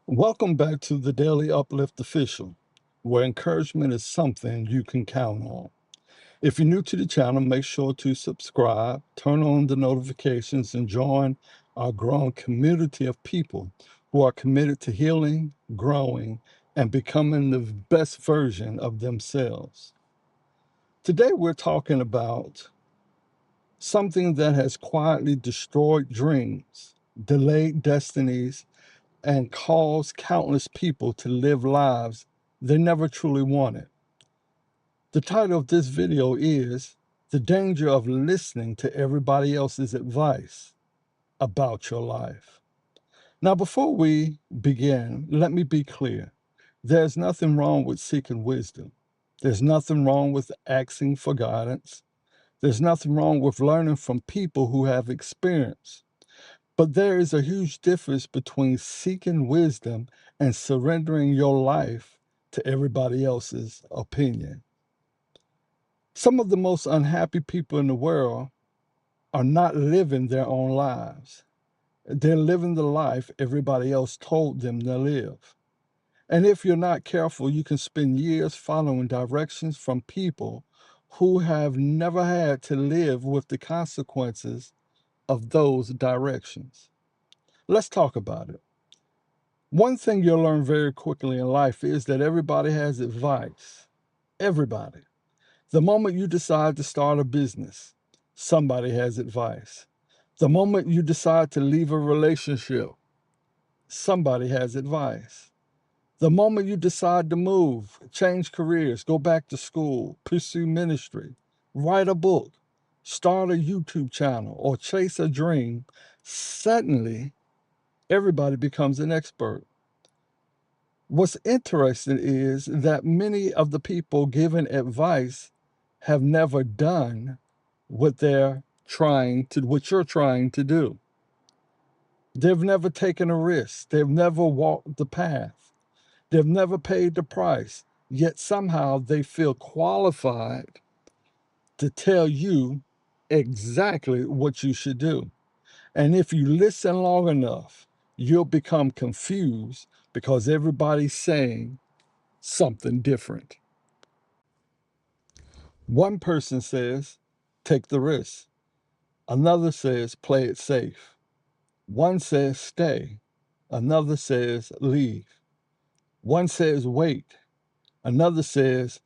Welcome back to the Daily Uplift Official, where encouragement is something you can count on. If you're new to the channel, make sure to subscribe, turn on the notifications, and join our growing community of people who are committed to healing, growing, and becoming the best version of themselves. Today, we're talking about something that has quietly destroyed dreams, delayed destinies, and caused countless people to live lives they never truly wanted. The title of this video is The Danger of Listening to Everybody Else's Advice About Your Life. Now, before we begin, let me be clear. There's nothing wrong with seeking wisdom. There's nothing wrong with asking for guidance. There's nothing wrong with learning from people who have experience. But there is a huge difference between seeking wisdom and surrendering your life to everybody else's opinion. Some of the most unhappy people in the world are not living their own lives. They're living the life everybody else told them to live. And if you're not careful, you can spend years following directions from people who have never had to live with the consequences of those directions. Let's talk about it. One thing you'll learn very quickly in life is that everybody has advice. Everybody. The moment you decide to start a business, somebody has advice. The moment you decide to leave a relationship, somebody has advice. The moment you decide to move, change careers, go back to school, pursue ministry, write a book, start a YouTube channel, or chase a dream, suddenly everybody becomes an expert. What's interesting is that many of the people giving advice have never done what what you're trying to do. They've never taken a risk. They've never walked the path. They've never paid the price. Yet somehow they feel qualified to tell you exactly what you should do. And if you listen long enough, you'll become confused because everybody's saying something different. One person says, take the risk. Another says, play it safe. One says, stay. Another says, leave. One says, wait. Another says,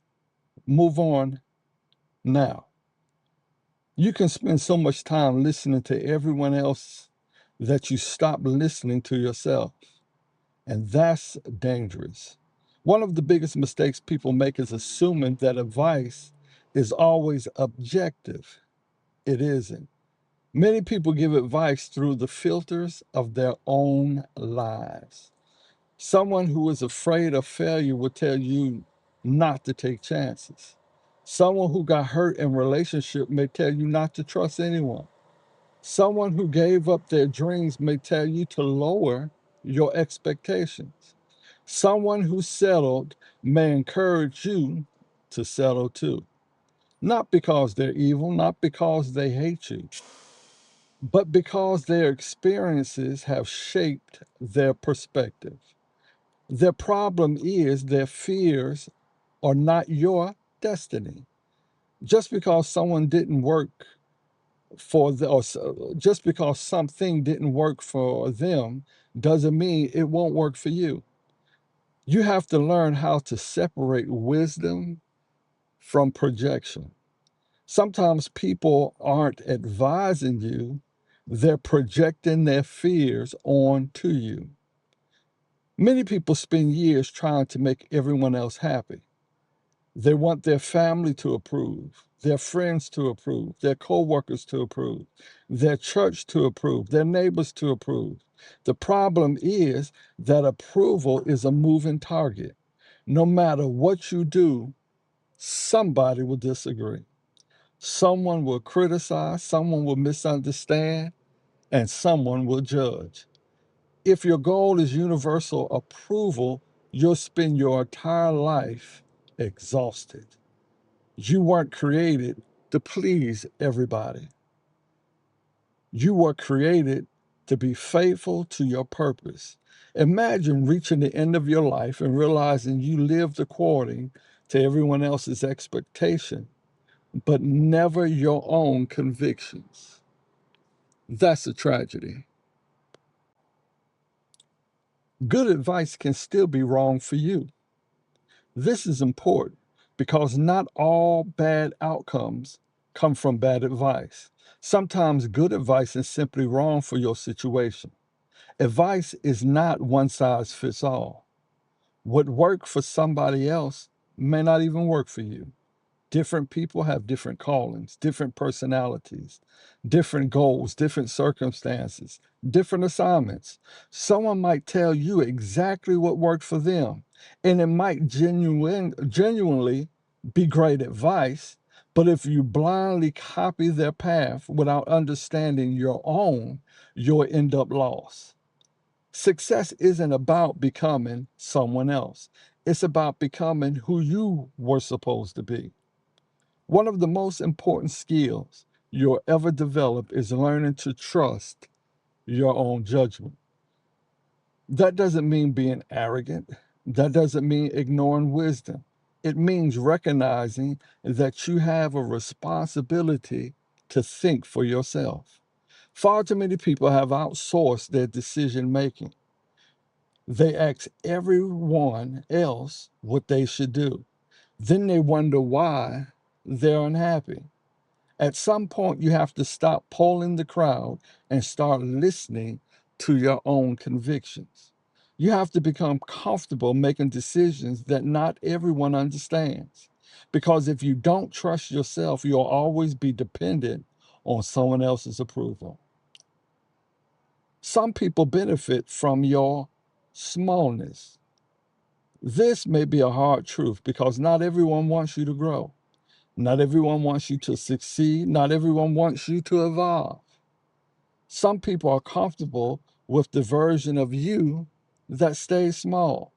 move on now. You can spend so much time listening to everyone else that you stop listening to yourself. And that's dangerous. One of the biggest mistakes people make is assuming that advice is always objective. It isn't. Many people give advice through the filters of their own lives. Someone who is afraid of failure will tell you not to take chances. Someone who got hurt in a relationship may tell you not to trust anyone. Someone who gave up their dreams may tell you to lower your expectations. Someone who settled may encourage you to settle too. Not because they're evil, not because they hate you, but because their experiences have shaped their perspective. Their problem is their fears are not your destiny. Just because someone didn't work just because something didn't work for them doesn't mean it won't work for you. You have to learn how to separate wisdom from projection. Sometimes people aren't advising you, they're projecting their fears onto you. Many people spend years trying to make everyone else happy. They want their family to approve, their friends to approve, their coworkers to approve, their church to approve, their neighbors to approve. The problem is that approval is a moving target. No matter what you do, somebody will disagree. Someone will criticize, someone will misunderstand, and someone will judge. If your goal is universal approval, you'll spend your entire life exhausted. You weren't created to please everybody. You were created to be faithful to your purpose. Imagine reaching the end of your life and realizing you lived according to everyone else's expectation, but never your own convictions. That's a tragedy. Good advice can still be wrong for you. This is important because not all bad outcomes come from bad advice. Sometimes good advice is simply wrong for your situation. Advice is not one size fits all. What worked for somebody else may not even work for you. Different people have different callings, different personalities, different goals, different circumstances, different assignments. Someone might tell you exactly what worked for them, and it might genuinely be great advice, but if you blindly copy their path without understanding your own, you'll end up lost. Success isn't about becoming someone else. It's about becoming who you were supposed to be. One of the most important skills you'll ever develop is learning to trust your own judgment. That doesn't mean being arrogant. That doesn't mean ignoring wisdom. It means recognizing that you have a responsibility to think for yourself. Far too many people have outsourced their decision making. They ask everyone else what they should do. Then they wonder why they're unhappy. At some point, you have to stop polling the crowd and start listening to your own convictions. You have to become comfortable making decisions that not everyone understands. Because if you don't trust yourself, you'll always be dependent on someone else's approval. Some people benefit from your smallness. This may be a hard truth because not everyone wants you to grow. Not everyone wants you to succeed. Not everyone wants you to evolve. Some people are comfortable with the version of you that stays small,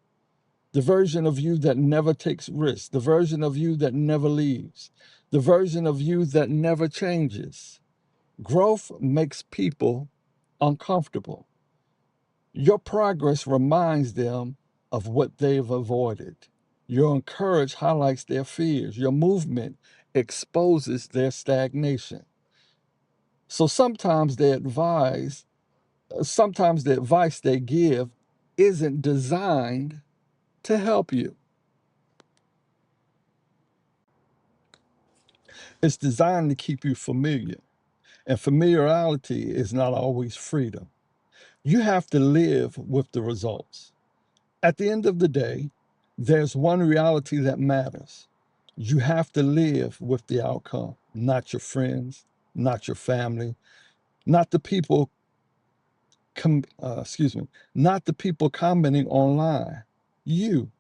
the version of you that never takes risks, the version of you that never leaves, the version of you that never changes. Growth makes people uncomfortable. Your progress reminds them of what they've avoided. Your encourage highlights their fears. Your movement exposes their stagnation. So sometimes the advice they give isn't designed to help you. It's designed to keep you familiar. And familiarity is not always freedom. You have to live with the results. At the end of the day, there's one reality that matters. You have to live with the outcome, not your friends, not your family, not the people, excuse me, not the people commenting online. You.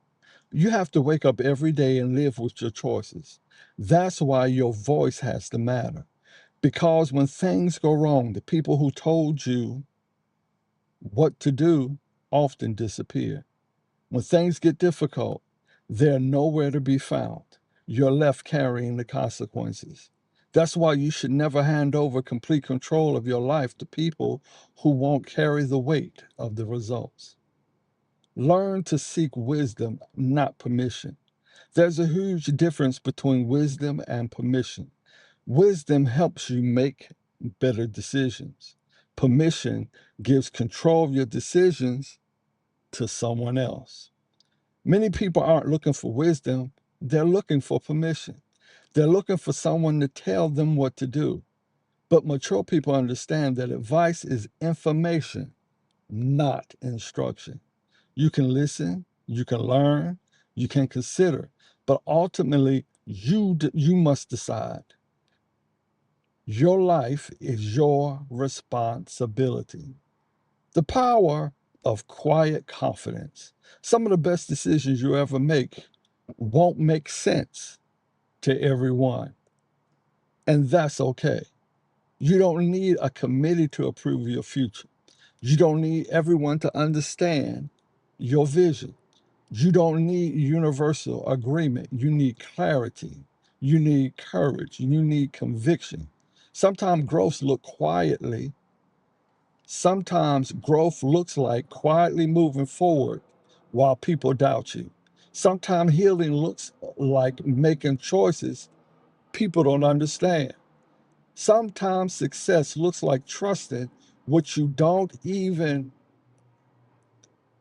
You have to wake up every day and live with your choices. That's why your voice has to matter. Because when things go wrong, the people who told you what to do often disappear. When things get difficult, they're nowhere to be found. You're left carrying the consequences. That's why you should never hand over complete control of your life to people who won't carry the weight of the results. Learn to seek wisdom, not permission. There's a huge difference between wisdom and permission. Wisdom helps you make better decisions. Permission gives control of your decisions to someone else. Many people aren't looking for wisdom, they're looking for permission. They're looking for someone to tell them what to do. But mature people understand that advice is information, not instruction. You can listen, you can learn, you can consider, but ultimately you must decide. Your life is your responsibility. The power of quiet confidence. Some of the best decisions you ever make won't make sense to everyone, and that's okay. You don't need a committee to approve your future. You don't need everyone to understand your vision. You don't need universal agreement. You need clarity. You need courage. You need conviction. Sometimes growth look quietly Sometimes growth looks like quietly moving forward while people doubt you. Sometimes healing looks like making choices people don't understand. Sometimes success looks like trusting what you don't even,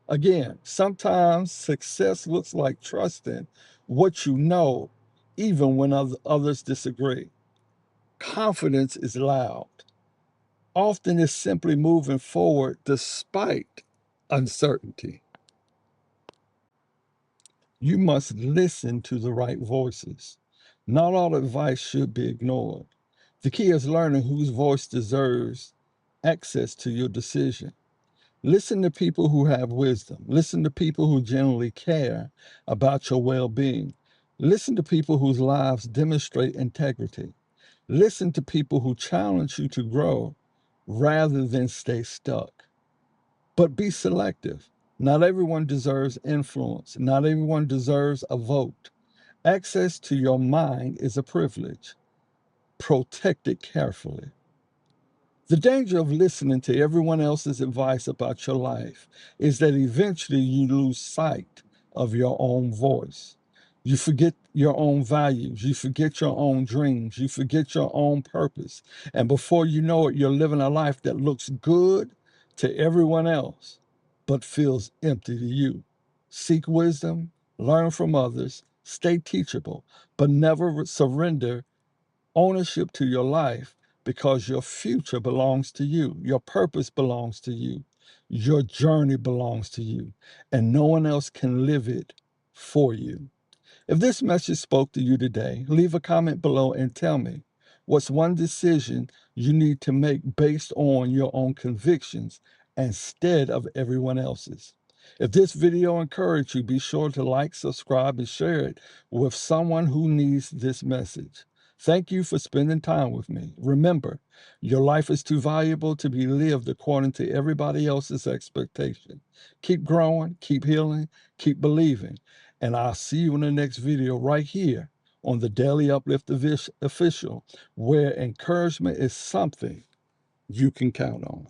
again, sometimes success looks like trusting what you know, even when others disagree. Confidence is loud. Often it's simply moving forward despite uncertainty. You must listen to the right voices. Not all advice should be ignored. The key is learning whose voice deserves access to your decision. Listen to people who have wisdom. Listen to people who genuinely care about your well being. Listen to people whose lives demonstrate integrity. Listen to people who challenge you to grow rather than stay stuck. But be selective. Not everyone deserves influence. Not everyone deserves a vote. Access to your mind is a privilege. Protect it carefully. The danger of listening to everyone else's advice about your life is that eventually you lose sight of your own voice. You forget your own values. You forget your own dreams. You forget your own purpose. And before you know it, you're living a life that looks good to everyone else, but feels empty to you. Seek wisdom, learn from others, stay teachable, but never surrender ownership to your life because your future belongs to you. Your purpose belongs to you. Your journey belongs to you, and no one else can live it for you. If this message spoke to you today, leave a comment below and tell me what's one decision you need to make based on your own convictions instead of everyone else's. If this video encouraged you, be sure to like, subscribe, and share it with someone who needs this message. Thank you for spending time with me. Remember, your life is too valuable to be lived according to everybody else's expectation. Keep growing, keep healing, keep believing. And I'll see you in the next video right here on the Daily Uplift Official, where encouragement is something you can count on.